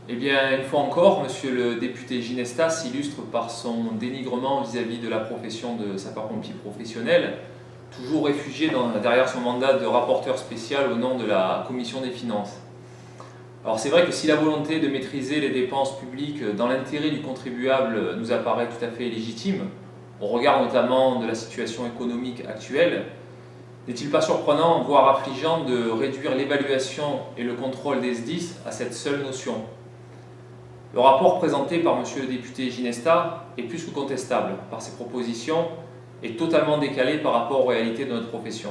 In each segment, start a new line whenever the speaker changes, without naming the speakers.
Eh bien, une fois encore, monsieur le député Ginesta s'illustre par son dénigrement vis-à-vis de la profession de sapeur-pompier professionnel, toujours réfugié derrière son mandat de rapporteur spécial au nom de la Commission des finances. Alors c'est vrai que si la volonté de maîtriser les dépenses publiques dans l'intérêt du contribuable nous apparaît tout à fait légitime, au regard notamment de la situation économique actuelle, n'est-il pas surprenant, voire affligeant, de réduire l'évaluation et le contrôle des SDIS à cette seule notion? Le rapport présenté par monsieur le député Ginesta est plus que contestable par ses propositions et totalement décalé par rapport aux réalités de notre profession.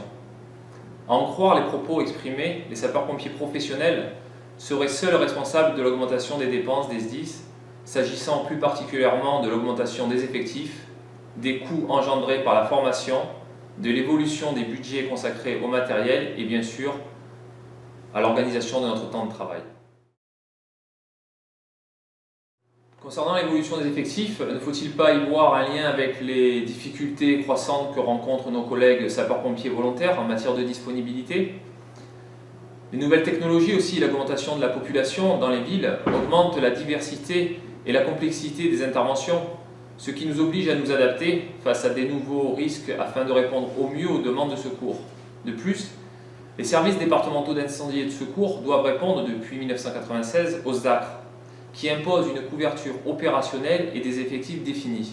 À en croire les propos exprimés, les sapeurs-pompiers professionnels seraient seuls responsables de l'augmentation des dépenses des SDIS, s'agissant plus particulièrement de l'augmentation des effectifs, des coûts engendrés par la formation, de l'évolution des budgets consacrés au matériel et bien sûr à l'organisation de notre temps de travail. Concernant l'évolution des effectifs, ne faut-il pas y voir un lien avec les difficultés croissantes que rencontrent nos collègues sapeurs-pompiers volontaires en matière de disponibilité? Les nouvelles technologies aussi, l'augmentation de la population dans les villes augmentent la diversité et la complexité des interventions, ce qui nous oblige à nous adapter face à des nouveaux risques afin de répondre au mieux aux demandes de secours. De plus, les services départementaux d'incendie et de secours doivent répondre depuis 1996 aux SDACR, qui impose une couverture opérationnelle et des effectifs définis.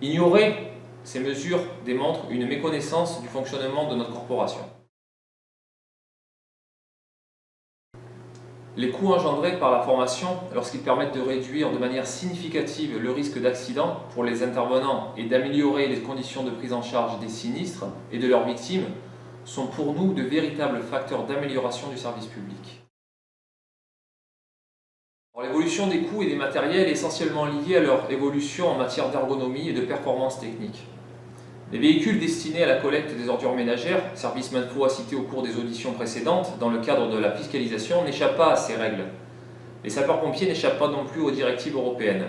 Ignorer ces mesures démontre une méconnaissance du fonctionnement de notre corporation. Les coûts engendrés par la formation, lorsqu'ils permettent de réduire de manière significative le risque d'accident pour les intervenants et d'améliorer les conditions de prise en charge des sinistres et de leurs victimes, sont pour nous de véritables facteurs d'amélioration du service public. L'évolution des coûts et des matériels est essentiellement liée à leur évolution en matière d'ergonomie et de performance technique. Les véhicules destinés à la collecte des ordures ménagères, service maintes fois cité au cours des auditions précédentes, dans le cadre de la fiscalisation, n'échappent pas à ces règles. Les sapeurs-pompiers n'échappent pas non plus aux directives européennes.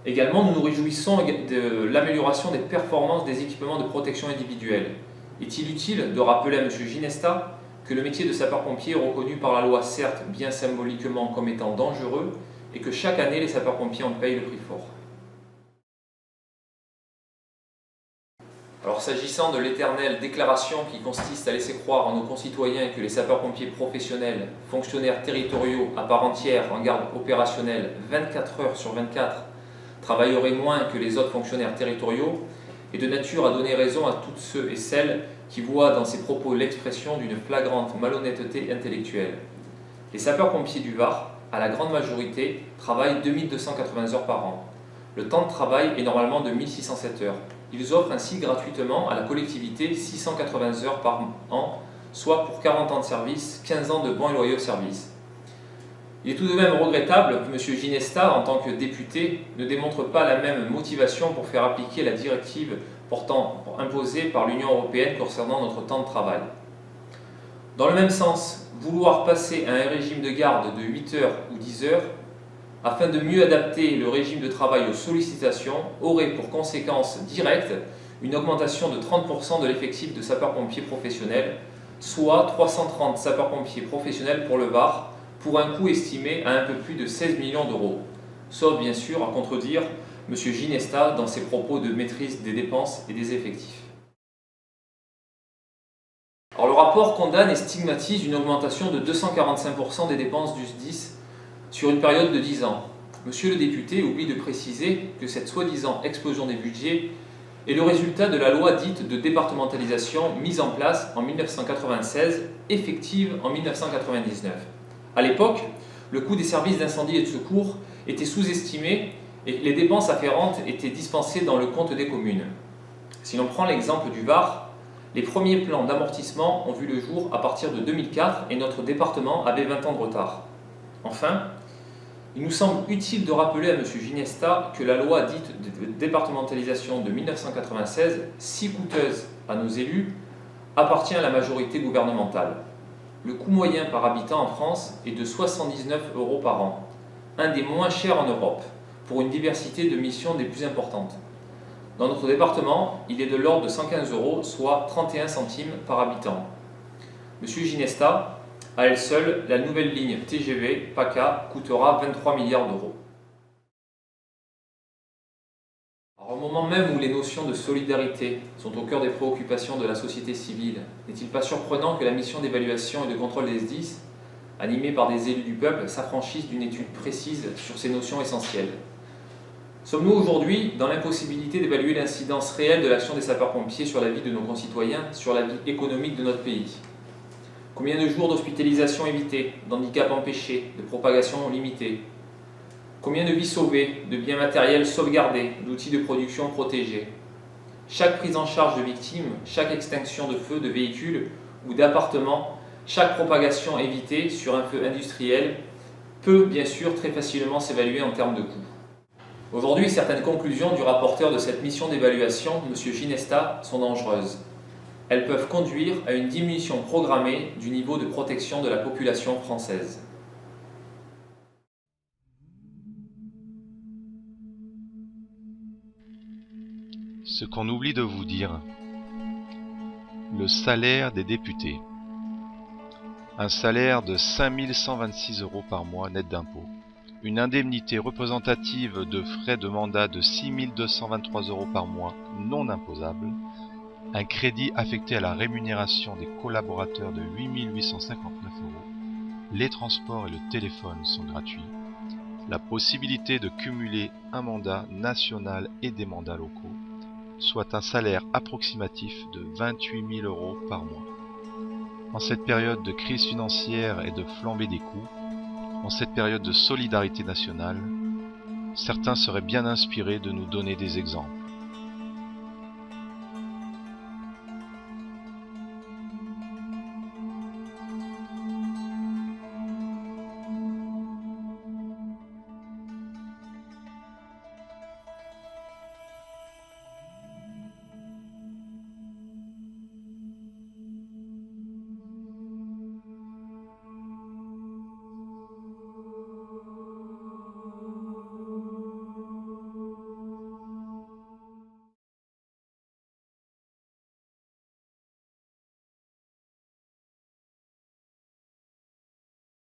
Également, nous nous réjouissons de l'amélioration des performances des équipements de protection individuelle. Est-il utile de rappeler à M. Ginesta que le métier de sapeur-pompier est reconnu par la loi, certes bien symboliquement comme étant dangereux, et que chaque année les sapeurs-pompiers en payent le prix fort. Alors s'agissant de l'éternelle déclaration qui consiste à laisser croire à nos concitoyens que les sapeurs-pompiers professionnels, fonctionnaires territoriaux à part entière en garde opérationnelle 24 heures sur 24, travailleraient moins que les autres fonctionnaires territoriaux, est de nature à donner raison à toutes ceux et celles qui voient dans ces propos l'expression d'une flagrante malhonnêteté intellectuelle. Les sapeurs-pompiers du Var, à la grande majorité, travaillent 2280 heures par an. Le temps de travail est normalement de 1607 heures. Ils offrent ainsi gratuitement à la collectivité 680 heures par an, soit pour 40 ans de service, 15 ans de bons et loyaux services. Il est tout de même regrettable que M. Ginesta, en tant que député, ne démontre pas la même motivation pour faire appliquer la directive imposée par l'Union européenne concernant notre temps de travail. Dans le même sens, vouloir passer à un régime de garde de 8 heures ou 10 heures, afin de mieux adapter le régime de travail aux sollicitations, aurait pour conséquence directe une augmentation de 30% de l'effectif de sapeurs-pompiers professionnels, soit 330 sapeurs-pompiers professionnels pour le Var, pour un coût estimé à un peu plus de 16 millions d'euros, sauf bien sûr à contredire M. Ginesta dans ses propos de maîtrise des dépenses et des effectifs. Alors, le rapport condamne et stigmatise une augmentation de 245% des dépenses du SDIS sur une période de 10 ans. Monsieur le député oublie de préciser que cette soi-disant explosion des budgets est le résultat de la loi dite de départementalisation mise en place en 1996, effective en 1999. À l'époque, le coût des services d'incendie et de secours était sous-estimé et les dépenses afférentes étaient dispensées dans le compte des communes. Si l'on prend l'exemple du Var, les premiers plans d'amortissement ont vu le jour à partir de 2004 et notre département avait 20 ans de retard. Enfin, il nous semble utile de rappeler à M. Ginesta que la loi dite de départementalisation de 1996, si coûteuse à nos élus, appartient à la majorité gouvernementale. Le coût moyen par habitant en France est de 79 € par an, un des moins chers en Europe, pour une diversité de missions des plus importantes. Dans notre département, il est de l'ordre de 115 €, soit 31 centimes par habitant. M. Ginesta À elle seule, la nouvelle ligne TGV PACA coûtera 23 milliards d'euros. Au moment même où les notions de solidarité sont au cœur des préoccupations de la société civile, n'est-il pas surprenant que la mission d'évaluation et de contrôle des SDIS, animée par des élus du peuple, s'affranchisse d'une étude précise sur ces notions essentielles? Sommes-nous aujourd'hui dans l'impossibilité d'évaluer l'incidence réelle de l'action des sapeurs-pompiers sur la vie de nos concitoyens, sur la vie économique de notre pays? Combien de jours d'hospitalisation évités, d'handicaps empêchés, de propagation limitée? Combien de vies sauvées, de biens matériels sauvegardés, d'outils de production protégés? Chaque prise en charge de victimes, chaque extinction de feu de véhicules ou d'appartements, chaque propagation évitée sur un feu industriel peut bien sûr très facilement s'évaluer en termes de coûts. Aujourd'hui, certaines conclusions du rapporteur de cette mission d'évaluation, M. Ginesta, sont dangereuses. Elles peuvent conduire à une diminution programmée du niveau de protection de la population française.
Ce qu'on oublie de vous dire, le salaire des députés. Un salaire de 5 126 € par mois net d'impôts. Une indemnité représentative de frais de mandat de 6 223 € par mois non imposables. Un crédit affecté à la rémunération des collaborateurs de 8 859 €. Les transports et le téléphone sont gratuits. La possibilité de cumuler un mandat national et des mandats locaux, soit un salaire approximatif de 28 000 € par mois. En cette période de crise financière et de flambée des coûts, en cette période de solidarité nationale, certains seraient bien inspirés de nous donner des exemples.